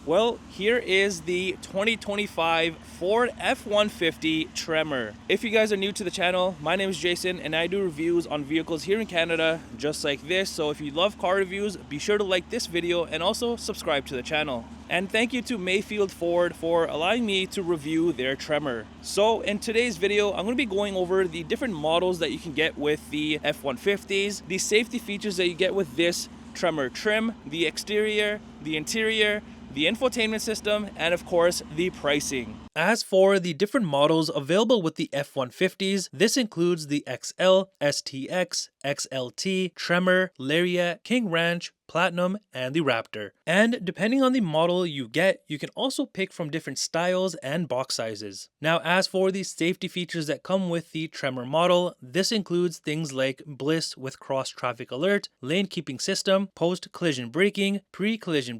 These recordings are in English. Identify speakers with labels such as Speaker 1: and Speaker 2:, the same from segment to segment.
Speaker 1: Well, here is the 2025 Ford F-150 Tremor. If you guys are new to the channel, my name is Jason and I do reviews on vehicles here in Canada just like this. So if you love car reviews, be sure to like this video and also subscribe to the channel. And thank you to Mayfield Ford for allowing me to review their Tremor. So in today's video, I'm going to be going over the different models that you can get with the F-150s, the safety features that you get with this Tremor trim, the exterior, the interior, the infotainment system, and of course, the pricing. As for the different models available with the F-150s, this includes the XL, STX, XLT, Tremor, Lariat, King Ranch, Platinum, and the Raptor. And depending on the model you get, you can also pick from different styles and box sizes. Now, as for the safety features that come with the Tremor model, this includes things like Bliss with cross traffic alert, lane keeping system, post-collision braking, pre-collision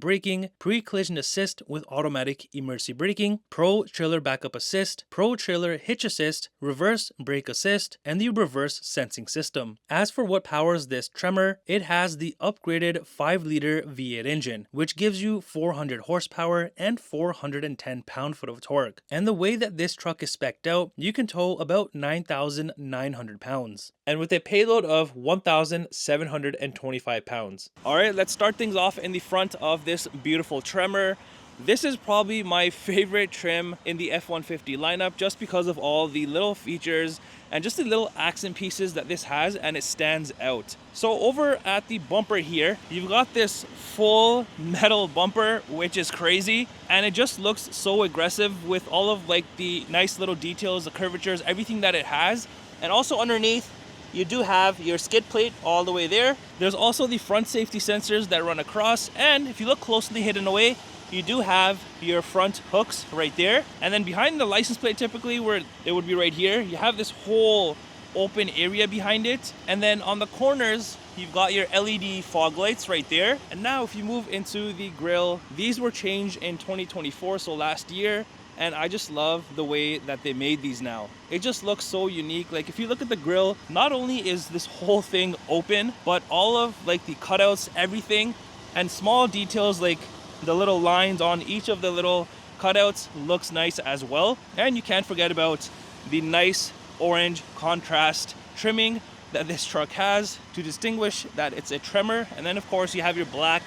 Speaker 1: assist with automatic emergency braking, Pro Trailer Backup Assist, Pro Trailer Hitch Assist, Reverse Brake Assist, and the Reverse Sensing System. As for what powers this Tremor, it has the upgraded 5-liter V8 engine, which gives you 400 horsepower and 410 pound-foot of torque. And the way that this truck is spec'd out, you can tow about 9,900 pounds. And with a payload of 1,725 pounds. Alright, let's start things off in the front of this beautiful Tremor. This is probably my favorite trim in the F-150 lineup just because of all the little features and just the little accent pieces that this has, and it stands out. So over at the bumper here, you've got this full metal bumper, which is crazy, and it just looks so aggressive with all of like the nice little details, the curvatures, everything that it has. And also underneath, you do have your skid plate all the way there. There's also the front safety sensors that run across, and if you look closely hidden away, you do have your front hooks right there. And then behind the license plate, typically where it would be right here, you have this whole open area behind it. And then on the corners, you've got your LED fog lights right there. And now if you move into the grille, these were changed in 2024, so last year. And I just love the way that they made these now. It just looks so unique. Like if you look at the grille, not only is this whole thing open, but all of like the cutouts, everything, and small details like the little lines on each of the little cutouts looks nice as well. And you can't forget about the nice orange contrast trimming that this truck has to distinguish that it's a Tremor. And then of course you have your black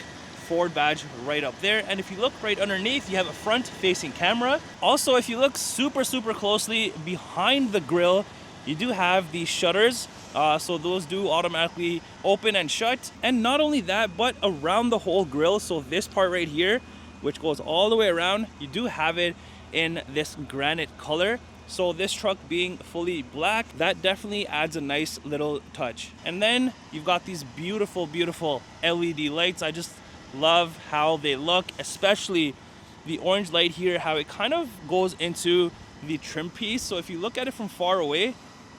Speaker 1: Ford badge right up there. And if you look right underneath, you have a front facing camera. Also, if you look super closely behind the grille, you do have these shutters. So those do automatically open and shut. And not only that, but around the whole grille, so this part right here, which goes all the way around, you do have it in this granite color. So this truck being fully black, that definitely adds a nice little touch. And then you've got these beautiful LED lights. I just love how they look, especially the orange light here, how it kind of goes into the trim piece. So if you look at it from far away,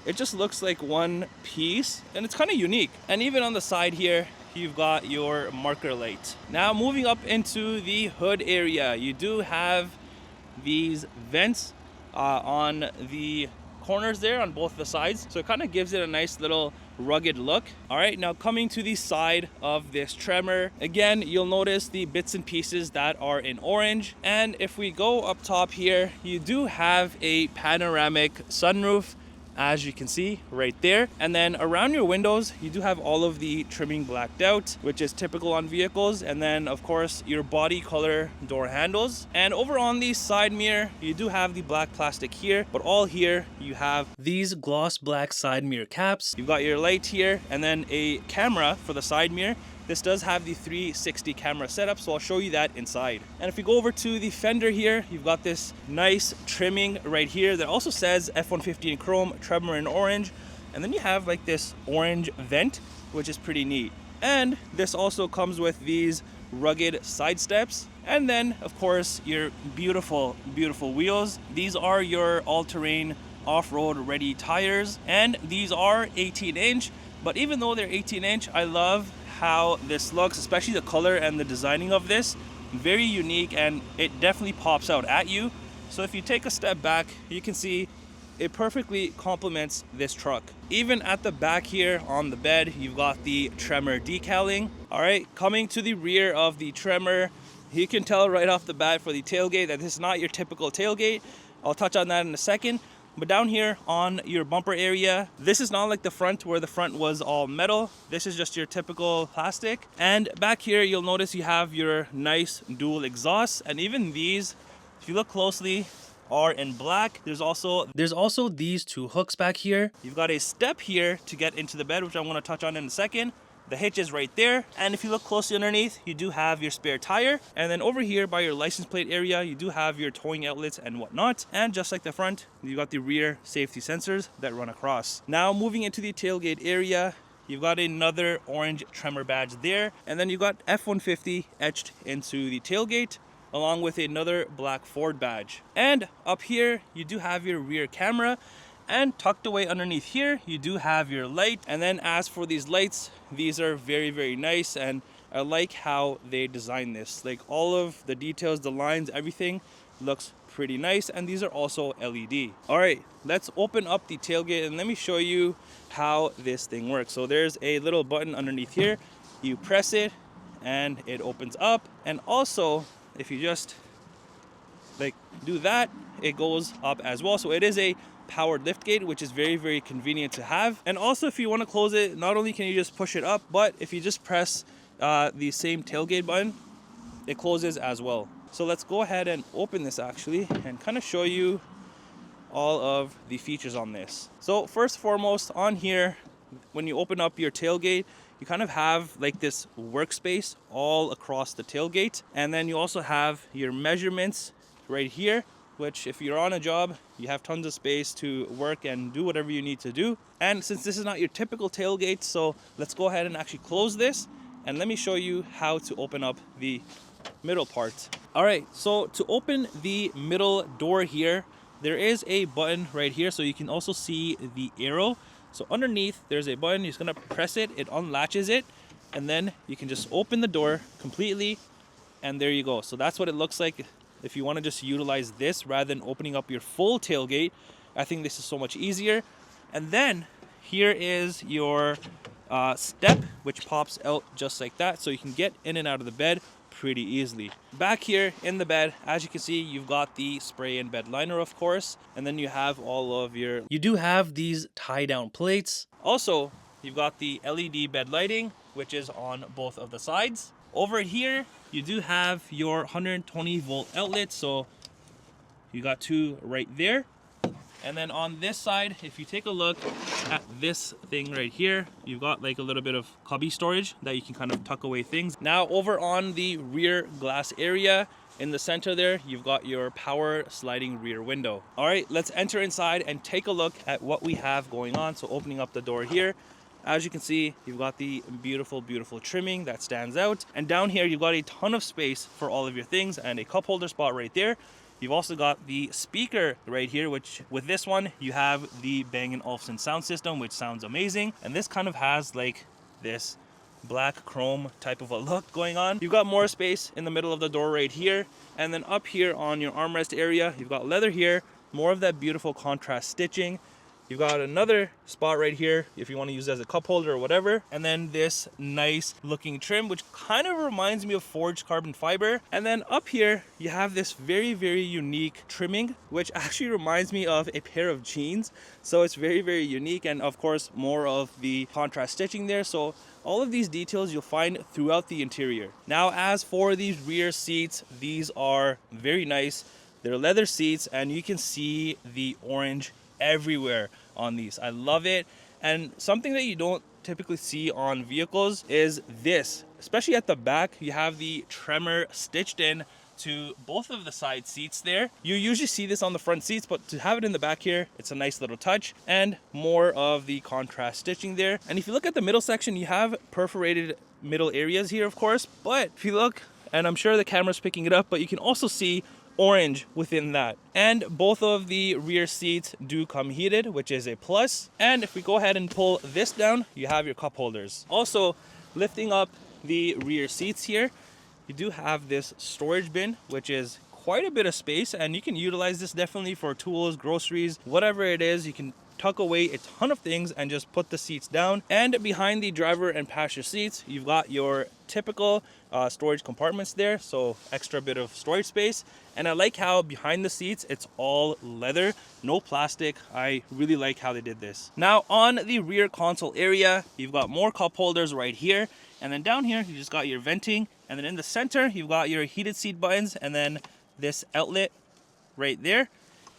Speaker 1: it just looks like one piece, and it's kind of unique. And even on the side here, you've got your marker light. Now moving up into the hood area, you do have these vents on the corners there on both the sides, so it kind of gives it a nice little rugged look. All right, now coming to the side of this Tremor, again, you'll notice the bits and pieces that are in orange. And if we go up top here, you do have a panoramic sunroof, as you can see right there. And then around your windows, you do have all of the trimming blacked out, which is typical on vehicles. And then of course your body color door handles. And over on the side mirror, you do have the black plastic here, but all here you have these gloss black side mirror caps. You've got your light here and then a camera for the side mirror. This does have the 360 camera setup, so I'll show you that inside. And if we go over to the fender here, you've got this nice trimming right here that also says F-150 in chrome, Tremor in orange. And then you have like this orange vent, which is pretty neat. And this also comes with these rugged side steps. And then of course your beautiful wheels. These are your all-terrain off-road ready tires, and these are 18-inch. But even though they're 18-inch, I love how this looks, especially the color and the designing of this. Very unique, and it definitely pops out at you. So if you take a step back, you can see it perfectly complements this truck. Even at the back here on the bed, you've got the Tremor decaling. All right, coming to the rear of the Tremor, you can tell right off the bat for the tailgate that this is not your typical tailgate. I'll touch on that in a second. But down here on your bumper area, this is not like the front where the front was all metal. This is just your typical plastic. And back here, you'll notice you have your nice dual exhausts. And even these, if you look closely, are in black. There's also these two hooks back here. You've got a step here to get into the bed, which I'm going to touch on in a second. The hitch is right there, and if you look closely underneath, you do have your spare tire. And then over here by your license plate area, you do have your towing outlets and whatnot. And just like the front, you got the rear safety sensors that run across. Now moving into the tailgate area, you've got another orange Tremor badge there, and then you've got F-150 etched into the tailgate, along with another black Ford badge. And up here, you do have your rear camera. And tucked away underneath here, you do have your light. And then as for these lights, these are very, very nice. And I like how they designed this. Like all of the details, the lines, everything looks pretty nice. And these are also LED. All right, let's open up the tailgate and let me show you how this thing works. So there's a little button underneath here. You press it and it opens up. And also, if you just like do that, it goes up as well. So it is a powered lift gate, which is very, very convenient to have. And also if you want to close it, not only can you just push it up, but if you just press the same tailgate button, it closes as well. So let's go ahead and open this actually and kind of show you all of the features on this. So first and foremost, on here, when you open up your tailgate, you kind of have like this workspace all across the tailgate. And then you also have your measurements right here, which if you're on a job, you have tons of space to work and do whatever you need to do. And since this is not your typical tailgate, so let's go ahead and actually close this and let me show you how to open up the middle part. All right, so to open the middle door here, there is a button right here, so you can also see the arrow. So underneath, there's a button. You're just gonna press it, it unlatches it, and then you can just open the door completely, and there you go. So that's what it looks like. If you want to just utilize this rather than opening up your full tailgate, I think this is so much easier. And then here is your step, which pops out just like that, so you can get in and out of the bed pretty easily. Back here in the bed, as you can see, you've got the spray and bed liner, of course, and then you have all of your, you do have these tie down plates. Also, you've got the LED bed lighting, which is on both of the sides. Over here, you do have your 120 volt outlet, so you got two right there. And then on this side, if you take a look at this thing right here, you've got like a little bit of cubby storage that you can kind of tuck away things. Now over on the rear glass area, in the center there, you've got your power sliding rear window. All right, let's enter inside and take a look at what we have going on. So opening up the door here, as you can see, you've got the beautiful, beautiful trimming that stands out. And down here, you've got a ton of space for all of your things and a cup holder spot right there. You've also got the speaker right here, which with this one, you have the Bang & Olufsen sound system, which sounds amazing. And this kind of has like this black chrome type of a look going on. You've got more space in the middle of the door right here. And then up here on your armrest area, you've got leather here, more of that beautiful contrast stitching. You've got another spot right here if you want to use it as a cup holder or whatever. And then this nice looking trim, which kind of reminds me of forged carbon fiber. And then up here, you have this very, very unique trimming, which actually reminds me of a pair of jeans. So it's very, very unique. And of course, more of the contrast stitching there. So all of these details you'll find throughout the interior. Now, as for these rear seats, these are very nice. They're leather seats and you can see the orange everywhere on these. I love it. And something that you don't typically see on vehicles is this, especially at the back, you have the Tremor stitched in to both of the side seats there. You usually see this on the front seats, but to have it in the back here, it's a nice little touch and more of the contrast stitching there. And if you look at the middle section, you have perforated middle areas here, of course, but if you look, and I'm sure the camera's picking it up, but you can also see orange within that. And both of the rear seats do come heated, which is a plus. And if we go ahead and pull this down, you have your cup holders. Also, lifting up the rear seats here, you do have this storage bin, which is quite a bit of space, and you can utilize this definitely for tools, groceries, whatever it is. You can tuck away a ton of things and just put the seats down. And behind the driver and passenger seats, you've got your typical storage compartments there, so extra bit of storage space. And I like how behind the seats it's all leather, no plastic. I really like how they did this. Now on the rear console area, you've got more cup holders right here, and then down here you just got your venting, and then in the center you've got your heated seat buttons, and then this outlet right there.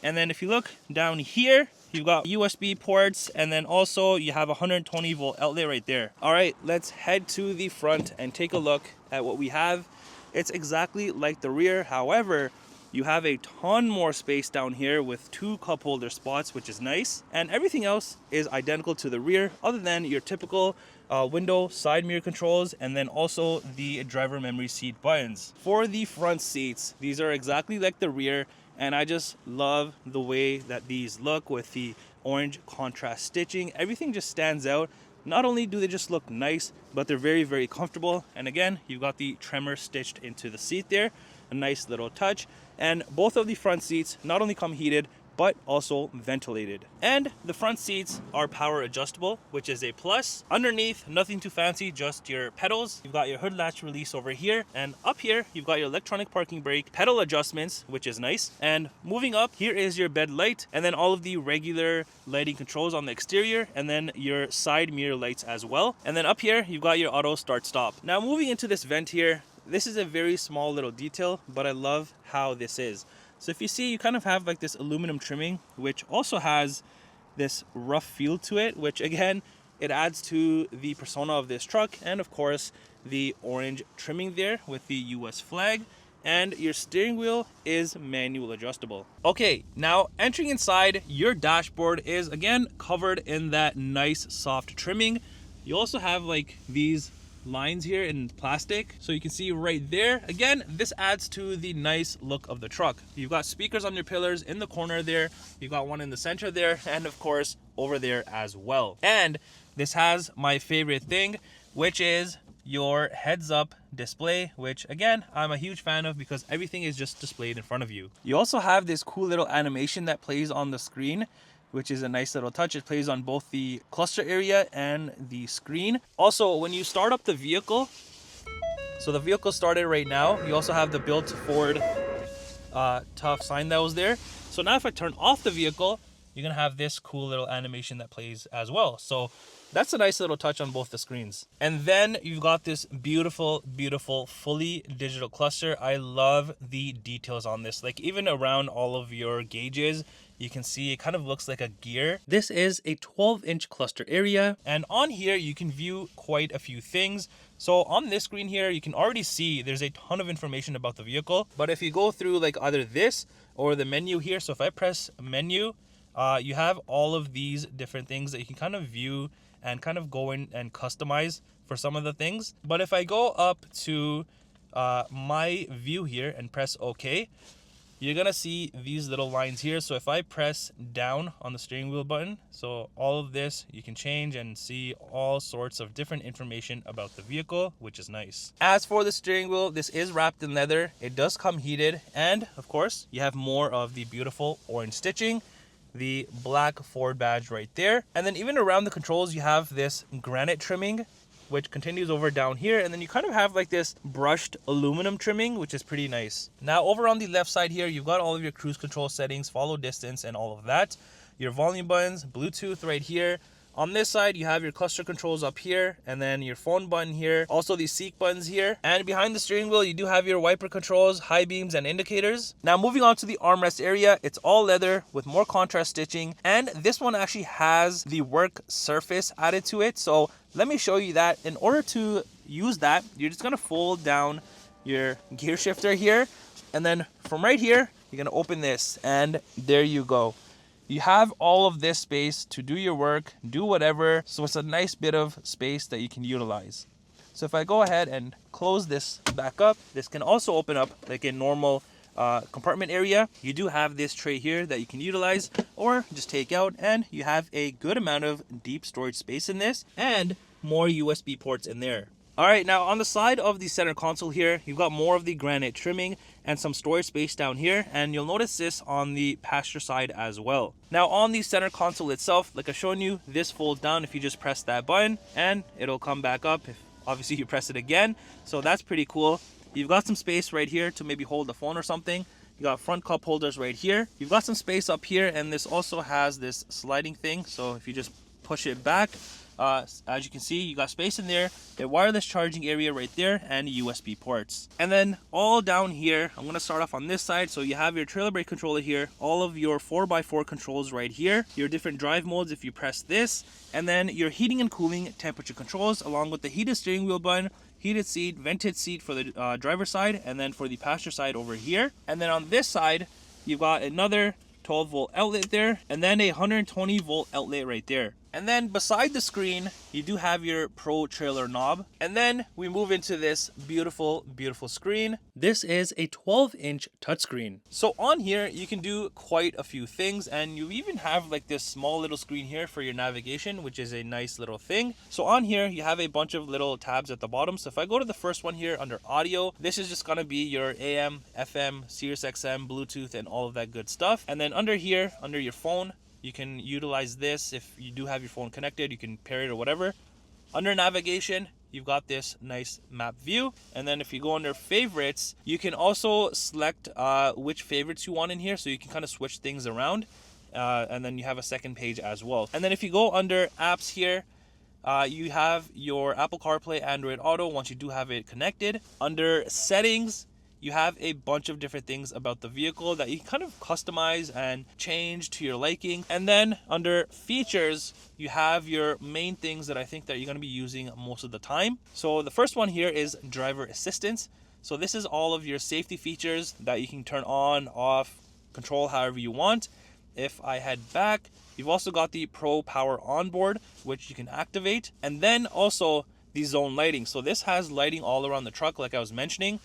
Speaker 1: And then if you look down here, you've got USB ports, and then also you have a 120 volt outlet right there. All right, let's head to the front and take a look at what we have. It's exactly like the rear. However, you have a ton more space down here with 2 cup holder spots, which is nice. And everything else is identical to the rear, other than your typical window side mirror controls, and then also the driver memory seat buttons. For the front seats, these are exactly like the rear, and I just love the way that these look with the orange contrast stitching. Everything just stands out. Not only do they just look nice, but they're very, very comfortable. And again, you've got the Tremor stitched into the seat there. A nice little touch. And both of the front seats not only come heated, but also ventilated. And the front seats are power adjustable, which is a plus. Underneath, nothing too fancy, just your pedals. You've got your hood latch release over here, and up here you've got your electronic parking brake, pedal adjustments, which is nice. And moving up, here is your bed light, and then all of the regular lighting controls on the exterior, and then your side mirror lights as well. And then up here you've got your auto start stop. Now moving into this vent here, this is a very small little detail, but I love how this is. So if you see, you kind of have like this aluminum trimming, which also has this rough feel to it, which again, it adds to the persona of this truck. And of course, the orange trimming there with the US flag. And your steering wheel is manual adjustable. Okay, now entering inside, your dashboard is again covered in that nice soft trimming. You also have like these lines here in plastic, so you can see right there. Again, this adds to the nice look of the truck. You've got speakers on your pillars in the corner there, you've got one in the center there, and of course over there as well. And this has my favorite thing, which is your heads up display, which again I'm a huge fan of because everything is just displayed in front of you. You also have this cool little animation that plays on the screen, which is a nice little touch. It plays on both the cluster area and the screen. Also, when you start up the vehicle, so the vehicle started right now, you also have the built Ford tough sign that was there. So now if I turn off the vehicle, you're gonna have this cool little animation that plays as well. So that's a nice little touch on both the screens. And then you've got this beautiful, beautiful, fully digital cluster. I love the details on this. Like even around all of your gauges, you can see it kind of looks like a gear. This is a 12-inch cluster area. And on here, you can view quite a few things. So on this screen here, you can already see there's a ton of information about the vehicle. But if you go through like either this or the menu here, so if I press menu, you have all of these different things that you can kind of view and kind of go in and customize for some of the things. But if I go up to my view here and press OK, you're gonna see these little lines here. So if I press down on the steering wheel button, so all of this you can change and see all sorts of different information about the vehicle, which is nice. As for the steering wheel, this is wrapped in leather. It does come heated, and of course you have more of the beautiful orange stitching, the black Ford badge right there. And then even around the controls, you have this granite trimming, which continues over down here. And then you kind of have like this brushed aluminum trimming, which is pretty nice. Now over on the left side here, you've got all of your cruise control settings, follow distance, and all of that. Your volume buttons, Bluetooth right here. On this side, you have your cluster controls up here, and then your phone button here. Also the seat buttons here. And behind the steering wheel, you do have your wiper controls, high beams, and indicators. Now moving on to the armrest area, it's all leather with more contrast stitching. And this one actually has the work surface added to it. So let me show you that. In order to use that, you're just gonna fold down your gear shifter here. And then from right here, you're gonna open this, and there you go. You have all of this space to do your work, do whatever. So it's a nice bit of space that you can utilize. So if I go ahead and close this back up, this can also open up like a normal compartment area. You do have this tray here that you can utilize or just take out, and you have a good amount of deep storage space in this and more USB ports in there. All right, now on the side of the center console here, you've got more of the granite trimming and some storage space down here, and you'll notice this on the passenger side as well. Now on the center console itself, like I've shown you, this folds down if you just press that button, and it'll come back up if obviously you press it again. So that's pretty cool. You've got some space right here to maybe hold the phone or something. You got front cup holders right here. You've got some space up here, and this also has this sliding thing. So if you just push it back, as you can see, you got space in there, a wireless charging area right there, and USB ports. And then all down here, I'm gonna start off on this side. So you have your trailer brake controller here, all of your 4x4 controls right here, your different drive modes if you press this, and then your heating and cooling temperature controls, along with the heated steering wheel button, heated seat, vented seat for the driver's side, and then for the passenger side over here. And then on this side, you've got another 12-volt outlet there, and then a 120-volt outlet right there. And then beside the screen, you do have your Pro Trailer knob. And then we move into this beautiful, beautiful screen. This is a 12-inch touchscreen. So on here, you can do quite a few things, and you even have like this small little screen here for your navigation, which is a nice little thing. So on here, you have a bunch of little tabs at the bottom. So if I go to the first one here under audio, this is just gonna be your AM, FM, Sirius XM, Bluetooth, and all of that good stuff. And then under here, under your phone, you can utilize this. If you do have your phone connected, you can pair it or whatever. Under navigation, you've got this nice map view. And then if you go under favorites, you can also select which favorites you want in here. So you can kind of switch things around. And then you have a second page as well. And then if you go under apps here, you have your Apple CarPlay, Android Auto once you do have it connected. Under settings, you have a bunch of different things about the vehicle that you can kind of customize and change to your liking. And then under features, you have your main things that I think that you're going to be using most of the time. So the first one here is driver assistance. So this is all of your safety features that you can turn on, off, control however you want. If I head back, you've also got the Pro Power Onboard, which you can activate. And then also the zone lighting. So this has lighting all around the truck like I was mentioning.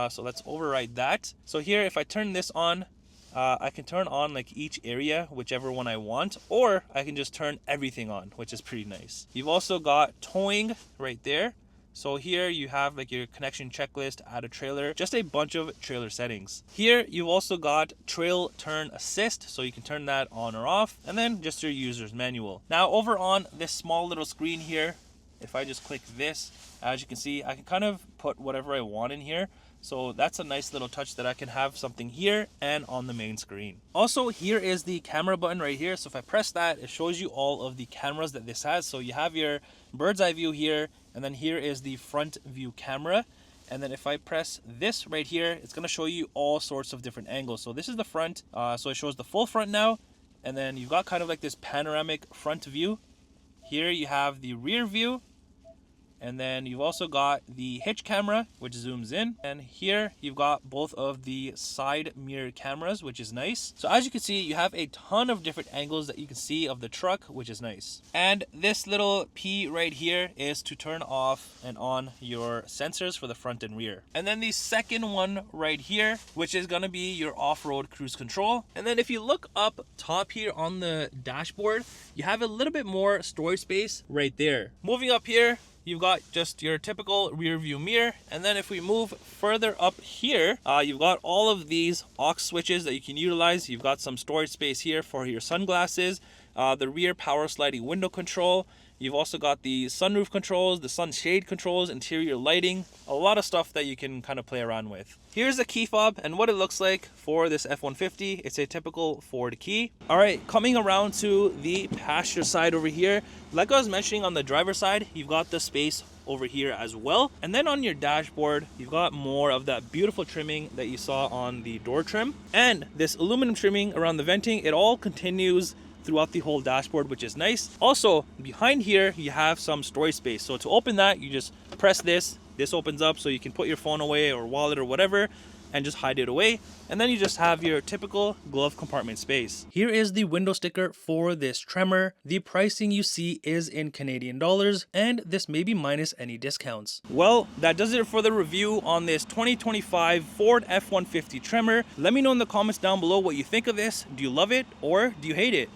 Speaker 1: So let's override that. So here, if I turn this on, I can turn on like each area, whichever one I want, or I can just turn everything on, which is pretty nice. You've also got towing right there. So here you have like your connection checklist, add a trailer, just a bunch of trailer settings. Here you've also got trail turn assist, so you can turn that on or off, and then just your user's manual. Now over on this small little screen here, if I just click this, as you can see, I can kind of put whatever I want in here. So that's a nice little touch that I can have something here and on the main screen. Also, here is the camera button right here. So if I press that, it shows you all of the cameras that this has. So you have your bird's eye view here, and then here is the front view camera. And then if I press this right here, it's gonna show you all sorts of different angles. So this is the front, so it shows the full front now. And then you've got kind of like this panoramic front view. Here you have the rear view. And then you've also got the hitch camera, which zooms in. And here you've got both of the side mirror cameras, which is nice. So as you can see, you have a ton of different angles that you can see of the truck, which is nice. And this little P right here is to turn off and on your sensors for the front and rear. And then the second one right here, which is gonna be your off-road cruise control. And then if you look up top here on the dashboard, you have a little bit more storage space right there. Moving up here, you've got just your typical rear view mirror. And then if we move further up here, you've got all of these aux switches that you can utilize. You've got some storage space here for your sunglasses, the rear power sliding window control. You've also got the sunroof controls, the sunshade controls, interior lighting, a lot of stuff that you can kind of play around with. Here's the key fob and what it looks like for this F-150. It's a typical Ford key. All right, coming around to the passenger side over here, like I was mentioning on the driver's side, you've got the space over here as well. And then on your dashboard, you've got more of that beautiful trimming that you saw on the door trim. And this aluminum trimming around the venting, it all continues throughout the whole dashboard, which is nice. Also, behind here, you have some storage space. So to open that, you just press this. This opens up so you can put your phone away or wallet or whatever and just hide it away. And then you just have your typical glove compartment space. Here is the window sticker for this Tremor. The pricing you see is in Canadian dollars, and this may be minus any discounts. Well, that does it for the review on this 2025 Ford F-150 Tremor. Let me know in the comments down below what you think of this. Do you love it or do you hate it?